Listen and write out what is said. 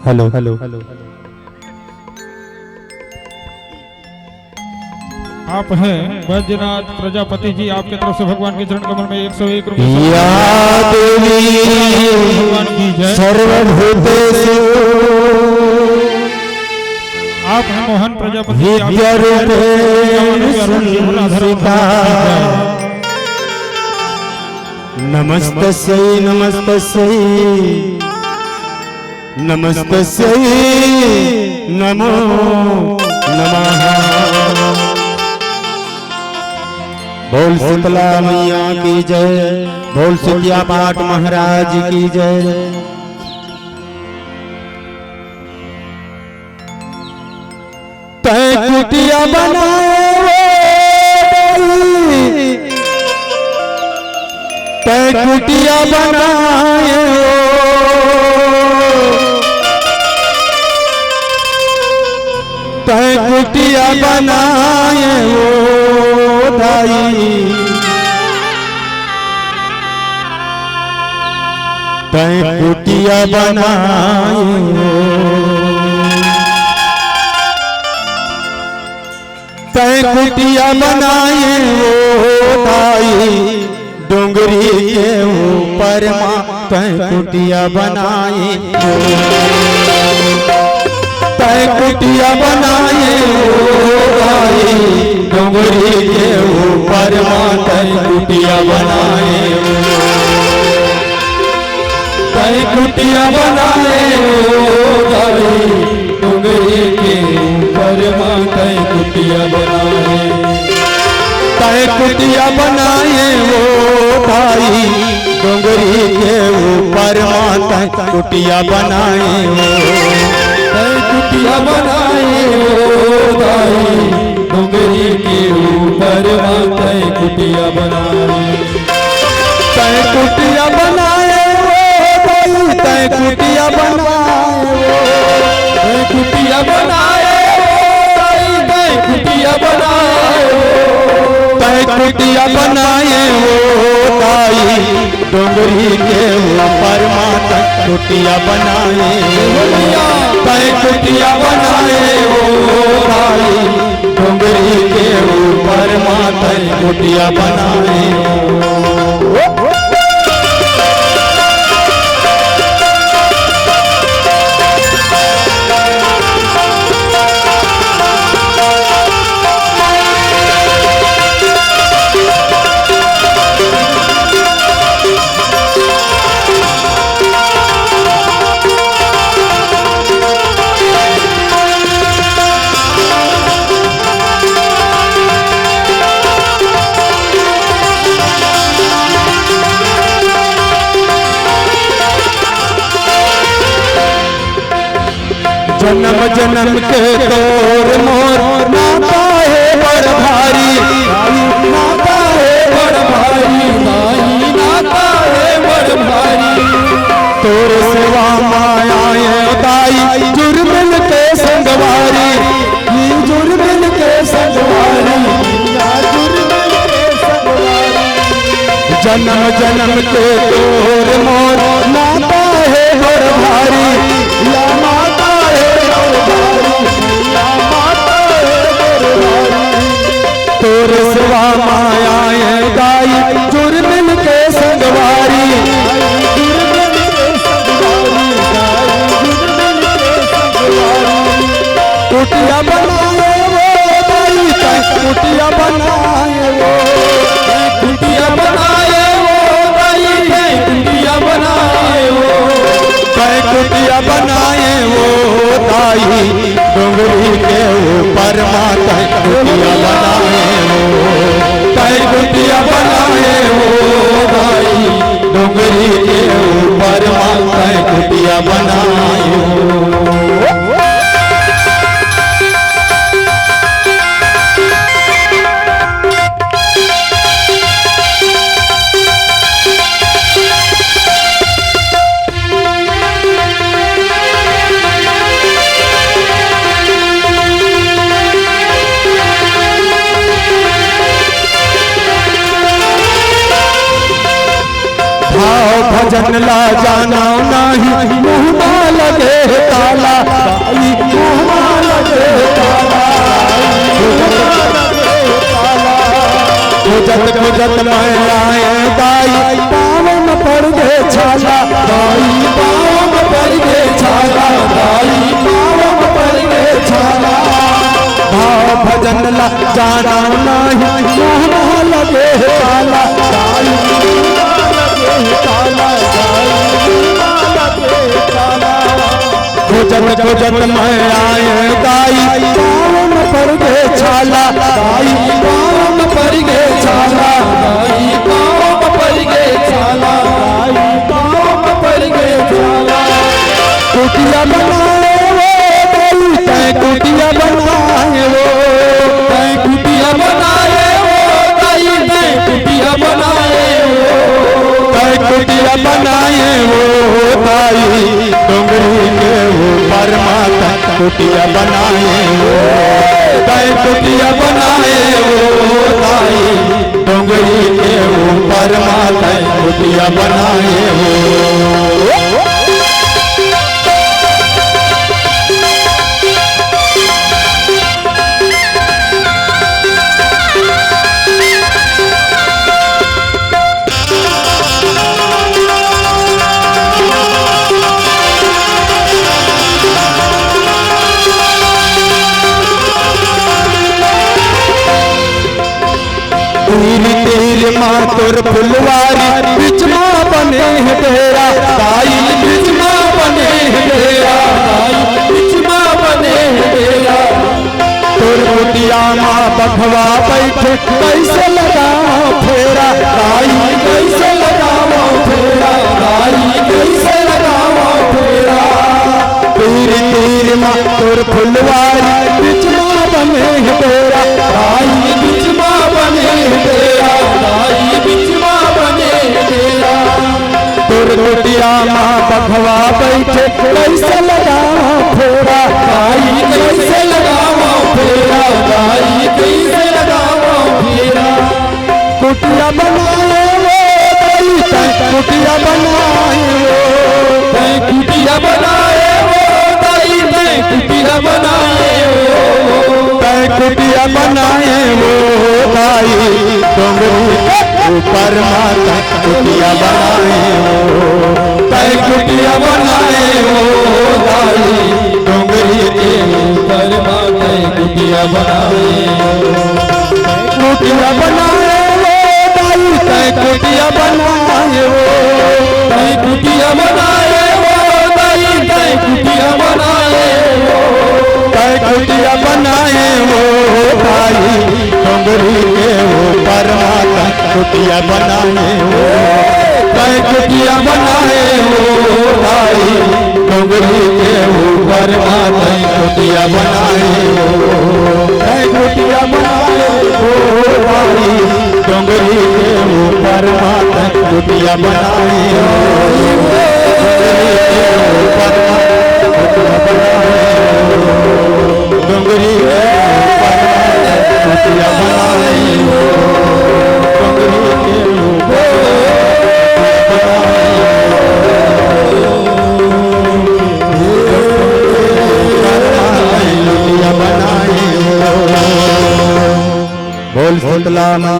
Hello hello hello आप हैं बैद्यनाथ प्रजापति जी, आपके तरफ से भगवान के चरण कमल में 101 रुपए भगवान की जय। सर्वभूतेषु आप हैं मोहन प्रजापति जी, नमस्तस्यै नमस्तस्यै नमस्तस्यै नमो नमः। बोल शीतला मैया की जय, बोल सुतिया पाठ महाराज की जय। तै कुटिया बनाए तै कुटिया बनाए तै कुटिया बनाए दाई तै कुटिया बनाए तै कुटिया बनाए दाई डोंगरी के ऊपर माँ तै कुटिया बनाए तै कुटिया बनाए दाई डोंगरी के ऊपर माँ तै कुटिया बनाए तै कुटिया बनाए दाई डोंगरी के ऊपर माँ तै कुटिया बनाए तै कुटिया बनाए वो भाई डोंगरी के ऊपर माँ तै कुटिया बनाए तै कुटिया बनाए वो भाई डोंगरी के ऊपर माँ तै कुटिया बनाए तै कुटिया बनाए वो भाई तै कुटिया बनाए तै कुटिया बनाए तै कुटिया बनाए तै कुटिया बनाए वो दाई डोंगरी के ऊपर माँ तै कुटिया बनाए तै कुटिया बनाए वो दाई डोंगरी के ऊपर माँ तै कुटिया बनाए जन्म जन्म के तोर मोर नाता है बड़ भारी नाता है बड़ भारी नाता है बड़ भारी तोर सेवा माया दाई जुर्मिन के संगवारी जुर्मिन के संगवारी जन्म जन्म के तोर मोर नाता है बड़ भारी तोर सेवा माया दाई जुर्मिन के संगवारी कुटिया बनाए वो दाई तै कुटिया बनाए वो कुटिया बनाए वो दाई तै कुटिया बनाए वो तै कुटिया बनाए वो दाई डोंगरी के ऊपर माँ तै कुटिया बनाए तै कुटिया बनाए वो दाई डोंगरी के ऊपर माँ तै कुटिया बनाए भाव भजन ला जाना नहीं मुँह ना लगे ताला दाई मुँह ना लगे ताला खोजत खोजत मैं आए दाई पाँव में पड़ गए छाला दाई पाँव में पड़ गए छाला दाई पाँव में पड़ गए छाला भाव भजन ला जाना नहीं मुँह ना लगे ताला दाई खोजत खोजत मैं आए दाई पाँव में पड़ गए छाला दाई पाँव में पड़ गए छाला दाई पाँव में पड़ गए छाला दाई पाँव में पड़ गए छाला कुटिया बनाए वो दाई तै कुटिया बनाए वो तै कुटिया बनाए वो दाई तै कुटिया बनाए वो तै कुटिया बनाए वो दाई डोंगरी के ऊपर माता कुटिया बनाए वो तै कुटिया बनाए वो दाई डोंगरी के ऊपर माता कुटिया बनाए वो तेरी तेरी माँ तोर फुलवारी बिच माँ बने है डेरा दाई बिच माँ बने है डेरा दाई बिच माँ बने है डेरा तोर कुटिया माँ बखवा बैठे कैसे लगाओ फेरा दाई कैसे लगाओ फेरा दाई कैसे लगाओ फेरा तेरी तेरी माँ तोर फुलवारी बिच माँ बने है डेरा दाई बिच माँ बने तेरा दाई बिच माँ बने तेरा तोर कुटिया माँ बखवा बैठे कैसे लगाओ फेरा दाई कैसे लगाओ फेरा दाई कैसे लगाओ फेरा कुटिया बनाए वो दाई तै कुटिया बनाए वो तै कुटिया बनाए वो दाई तै कुटिया बनाए वो तै कुटिया बनाए वो दाई डोंगरी ऊपर माता कुटिया बनाए वो तै कुटिया बनाए वो दाई डोंगरी के ऊपर माता कुटिया बनाए कुटिया बनाए वो दाई तै कुटिया बनाए वो तै कुटिया बनाए वो दाई तै कुटिया बनाए वो तै कुटिया बनाए वो दाई डोंगरी के ऊपर माता कुटिया बनाए वो तै कुटिया बनाए वो दाई डोंगरी के ऊपर माता कुटिया बनाए वो तै कुटिया बनाए वो दाई डोंगरी के ऊपर माता कुटिया बनाए वो डोंगरी के ऊपर कुटिया बनाए वो डोंगरी के ऊपर कुटिया बनाए वो बोल शीतला